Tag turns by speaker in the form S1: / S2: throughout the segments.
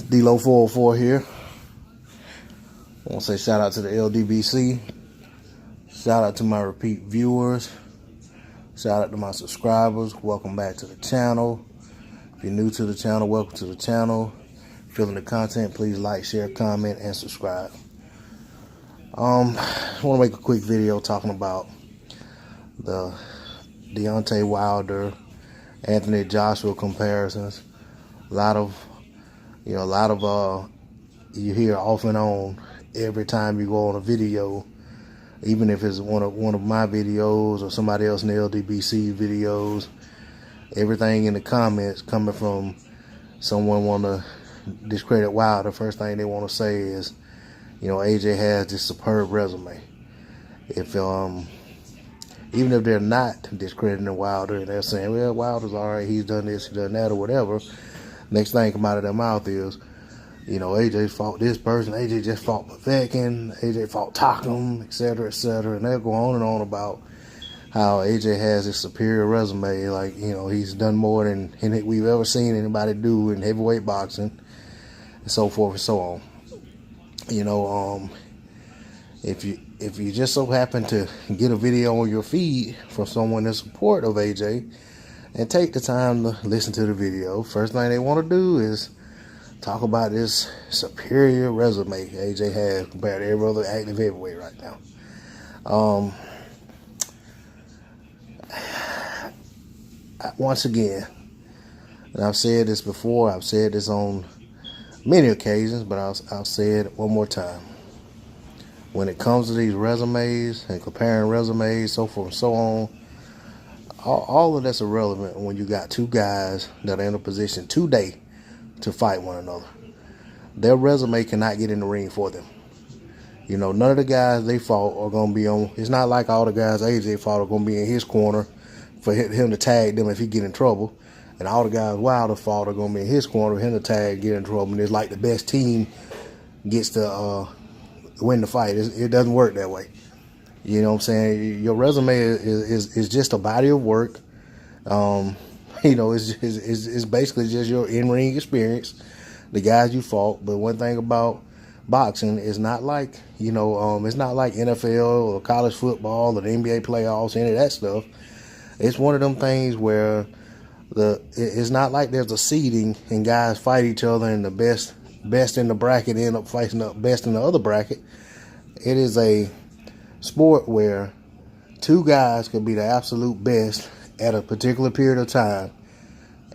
S1: D-Lo 404 here. I want to say shout out to the LDBC. Shout out to my repeat viewers. Shout out to my subscribers. Welcome back to the channel. If you're new to the channel, welcome to the channel. Feeling the content, please like, share, comment, and subscribe. I want to make a quick video talking about the Deontay Wilder, Anthony Joshua comparisons. A lot of you hear off and on every time you go on a video, even if it's one of my videos or somebody else in the LDBC videos. Everything in the comments coming from someone want to discredit Wilder. First thing they want to say is, AJ has this superb resume. If even if they're not discrediting Wilder and they're saying, well, Wilder's all right, he's done this, he's done that, or whatever, next thing come out of their mouth is, AJ fought this person, AJ just fought Povetkin, AJ fought Takum, etc., etc., and they'll go on and on about how AJ has this superior resume, like, he's done more than we've ever seen anybody do in heavyweight boxing, and so forth and so on. If you just so happen to get a video on your feed from someone in support of AJ and take the time to listen to the video, first thing they want to do is talk about this superior resume AJ has compared to every other active heavyweight right now. Once again, and I've said this before, I've said this on many occasions, but I'll say it one more time. When it comes to these resumes and comparing resumes, so forth and so on, all of that's irrelevant when you got two guys that are in a position today to fight one another. Their resume cannot get in the ring for them. None of the guys they fought are going to be on. It's not like all the guys AJ fought are going to be in his corner for him to tag them if he get in trouble. And all the guys Wilder fought are going to be in his corner for him to tag, get in trouble. And it's like the best team gets to win the fight. It doesn't work that way. You know what I'm saying? Your resume is just a body of work. It's basically just your in-ring experience, the guys you fought. But one thing about boxing is not like, it's not like NFL or college football or the NBA playoffs, any of that stuff. It's one of them things where it's not like there's a seeding and guys fight each other and the best in the bracket end up fighting the best in the other bracket. It is a sport where two guys could be the absolute best at a particular period of time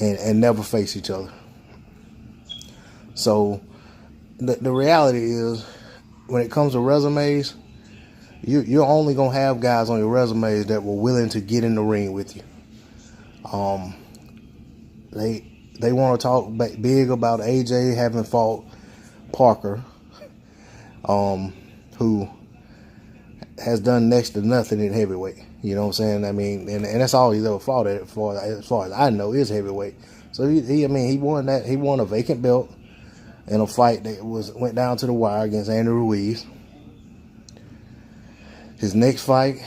S1: and never face each other. So the reality is, when it comes to resumes, you're only going to have guys on your resumes that were willing to get in the ring with you. They want to talk big about AJ having fought Parker, who has done next to nothing in heavyweight. You know what I'm saying? I mean, and that's all he's ever fought at, as far as I know, is heavyweight. So he won that. He won a vacant belt in a fight that went down to the wire against Andrew Ruiz. His next fight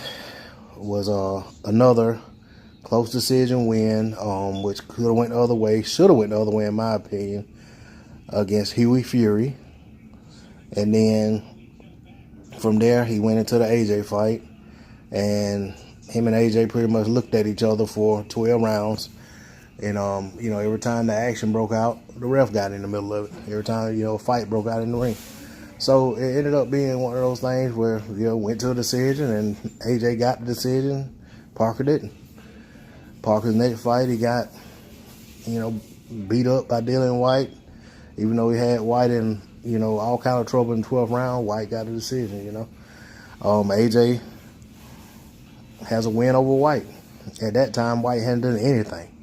S1: was another close decision win, which could have went the other way, should have went the other way in my opinion, against Huey Fury. And then from there, he went into the AJ fight, and him and AJ pretty much looked at each other for 12 rounds. And, every time the action broke out, the ref got in the middle of it. Every time, a fight broke out in the ring. So it ended up being one of those things where, went to a decision, and AJ got the decision, Parker didn't. Parker's next fight, he got, beat up by Dillian White. Even though he had White in, all kind of trouble in the 12th round, White got a decision, AJ has a win over White. At that time, White hadn't done anything.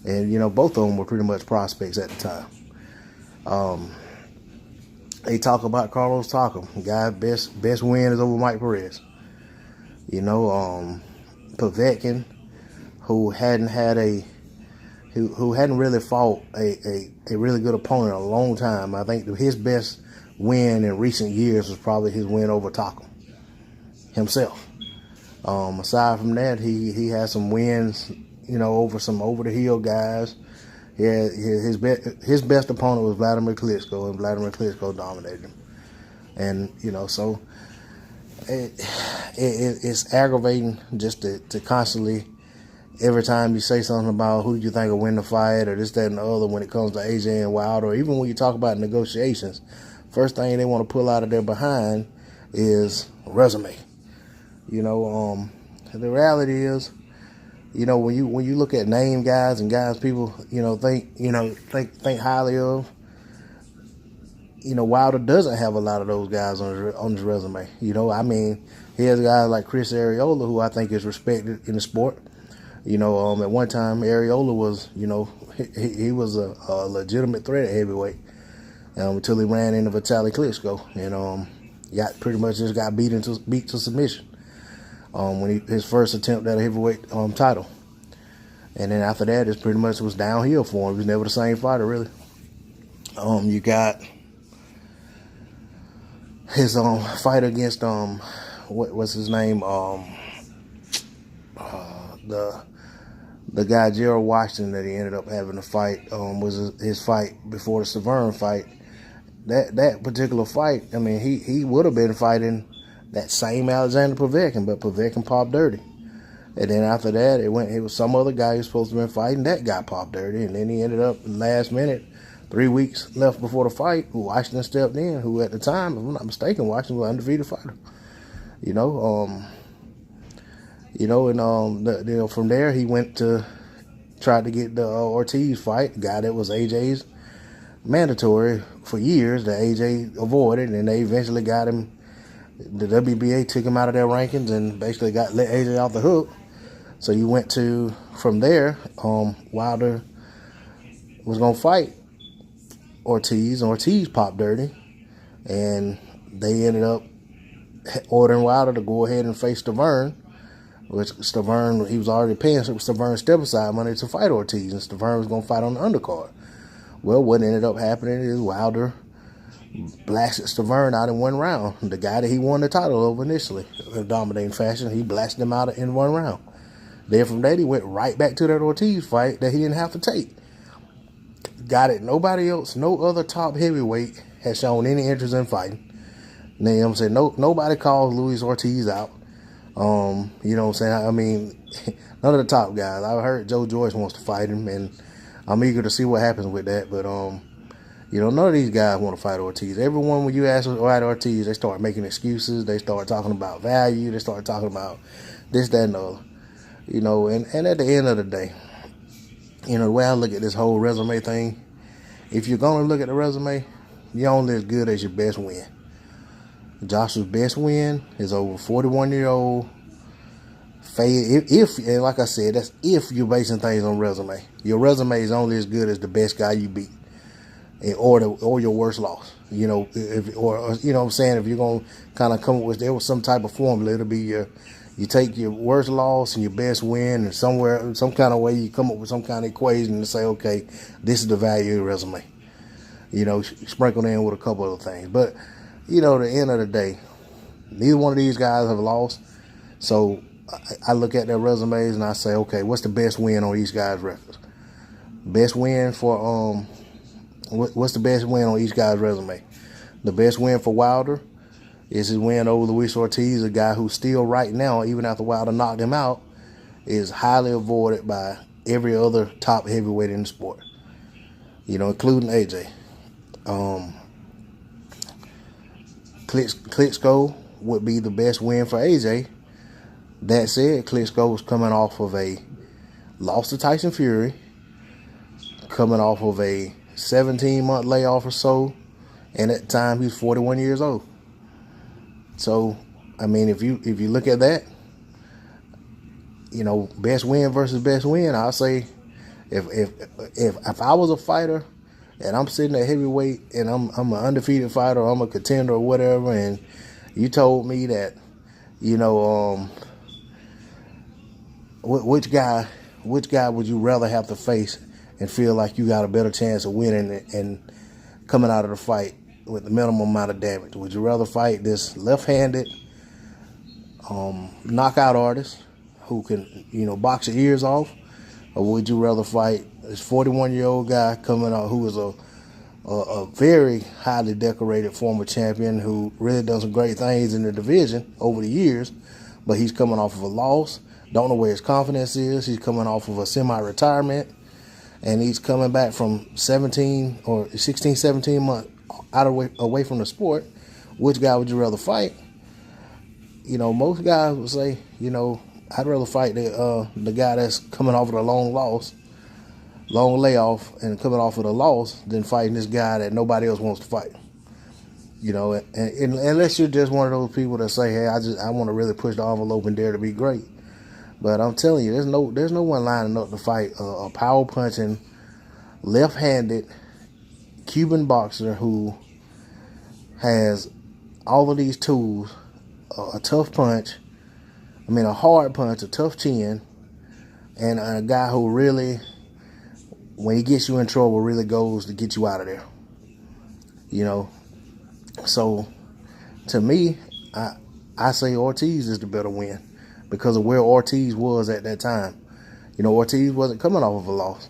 S1: And, both of them were pretty much prospects at the time. They talk about Carlos Takum. The guy best win is over Mike Perez. Povetkin, who hadn't really fought a really good opponent in a long time. I think his best win in recent years was probably his win over Takum himself. Aside from that, he had some wins, over some over the hill guys. his best opponent was Vladimir Klitschko, and Vladimir Klitschko dominated him. And so it's aggravating just to constantly, every time you say something about who do you think will win the fight or this, that, and the other when it comes to AJ and Wilder, or even when you talk about negotiations, first thing they want to pull out of their behind is resume. The reality is, when you look at name guys and guys people, think highly of, Wilder doesn't have a lot of those guys on his resume. He has guys like Chris Arreola, who I think is respected in the sport. At one time, Arreola was, he was a legitimate threat at heavyweight until he ran into Vitaly Klitschko and got beat to submission when his first attempt at a heavyweight title. And then after that, it pretty much was downhill for him. He was never the same fighter, really. You got his fight against what's his name? The guy Gerald Washington that he ended up having a fight was his fight before the Severn fight. That particular fight, he would have been fighting that same Alexander Povetkin, but Povetkin popped dirty. And then after that, it was some other guy who was supposed to have been fighting that got popped dirty, and then he ended up last minute, 3 weeks left before the fight, Washington stepped in, who at the time, if I'm not mistaken, Washington was an undefeated fighter. From there he went to try to get the Ortiz fight, the guy that was AJ's mandatory for years that AJ avoided, and they eventually got him. The WBA took him out of their rankings and basically let AJ off the hook. So you went to, from there, Wilder was going to fight Ortiz, and Ortiz popped dirty, and they ended up ordering Wilder to go ahead and face Severn, which Severn, he was already paying Severn step-aside money to fight Ortiz, and Severn was going to fight on the undercard. Well, what ended up happening is Wilder blasted Severn out in one round. The guy that he won the title over initially, in a dominating fashion, he blasted him out in one round. Then from that, he went right back to that Ortiz fight that he didn't have to take. Got it. Nobody else, no other top heavyweight has shown any interest in fighting. You know what I'm saying? Nobody calls Luis Ortiz out. You know what I'm saying? None of the top guys. I heard Joe Joyce wants to fight him, and I'm eager to see what happens with that. But, none of these guys want to fight Ortiz. Everyone, when you ask to fight Ortiz, they start making excuses. They start talking about value. They start talking about this, that, and the other. And at the end of the day, the way I look at this whole resume thing, if you're going to look at the resume, you're only as good as your best win. Joshua's best win is over 41-year-old. If and like I said, that's if you're basing things on resume. Your resume is only as good as the best guy you beat, or your worst loss. What I'm saying, if you're gonna kind of come up with, there was some type of formula, it'll be you take your worst loss and your best win, and somewhere, some kind of way, you come up with some kind of equation to say, okay, this is the value of your resume. Sprinkled in with a couple other things, but at the end of the day, neither one of these guys have lost. So I look at their resumes and I say, okay, what's the best win on each guy's records? Best win for what's the best win on each guy's resume? The best win for Wilder is his win over Luis Ortiz, a guy who still right now, even after Wilder knocked him out, is highly avoided by every other top heavyweight in the sport, including AJ. Klitschko would be the best win for AJ. That said, Klitschko was coming off of a loss to Tyson Fury, coming off of a 17-month layoff or so, and at the time he was 41 years old. So, if you look at that, best win versus best win, I'll say if I was a fighter and I'm sitting at heavyweight and I'm an undefeated fighter, or I'm a contender or whatever, and you told me that, which guy would you rather have to face and feel like you got a better chance of winning and coming out of the fight with the minimum amount of damage? Would you rather fight this left-handed knockout artist who can, box your ears off, or would you rather fight This 41-year-old guy coming out who is a very highly decorated former champion who really done some great things in the division over the years, but he's coming off of a loss. Don't know where his confidence is. He's coming off of a semi-retirement, and he's coming back from 17 or 16, 17 months away from the sport. Which guy would you rather fight? You know, most guys would say, you know, I'd rather fight the guy that's coming off of a long layoff and coming off of a loss than fighting this guy that nobody else wants to fight. You know, and unless you're just one of those people that say, hey, I want to really push the envelope and dare to be great. But I'm telling you, there's no one lining up to fight a power punching, left-handed Cuban boxer who has all of these tools, a tough punch, a hard punch, a tough chin, and a guy who really, when he gets you in trouble, really goes to get you out of there. You know, so to me, I say Ortiz is the better win because of where Ortiz was at that time. You know, Ortiz wasn't coming off of a loss.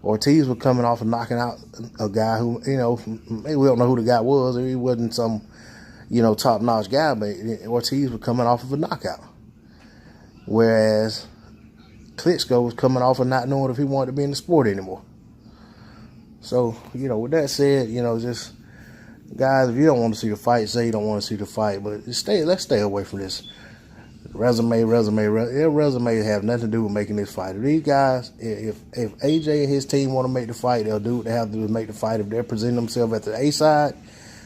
S1: Ortiz was coming off of knocking out a guy who, you know, maybe we don't know who the guy was, or he wasn't some, you know, top-notch guy, but Ortiz was coming off of a knockout. Whereas Klitschko was coming off of not knowing if he wanted to be in the sport anymore. So, you know, with that said, you know, just, guys, if you don't want to see the fight, say you don't want to see the fight, but let's stay away from this resume have nothing to do with making this fight. If these guys, if AJ and his team want to make the fight, they'll do what they have to do to make the fight. If they're presenting themselves at the A side,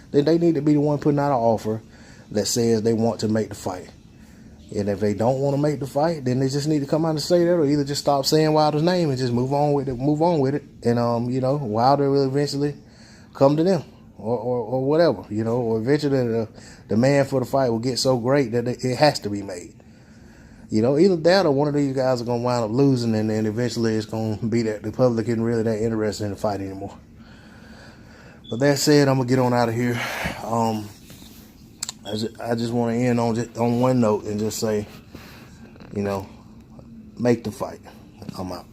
S1: then they need to be the one putting out an offer that says they want to make the fight. And if they don't want to make the fight, then they just need to come out and say that, or either just stop saying Wilder's name and just move on with it. And you know, Wilder will eventually come to them, or whatever, you know, or eventually the demand for the fight will get so great that it has to be made. You know, either that or one of these guys are gonna wind up losing, and then eventually it's gonna be that the public isn't really that interested in the fight anymore. But that said, I'm gonna get on out of here. I just want to end on one note and just say, you know, make the fight. I'm out.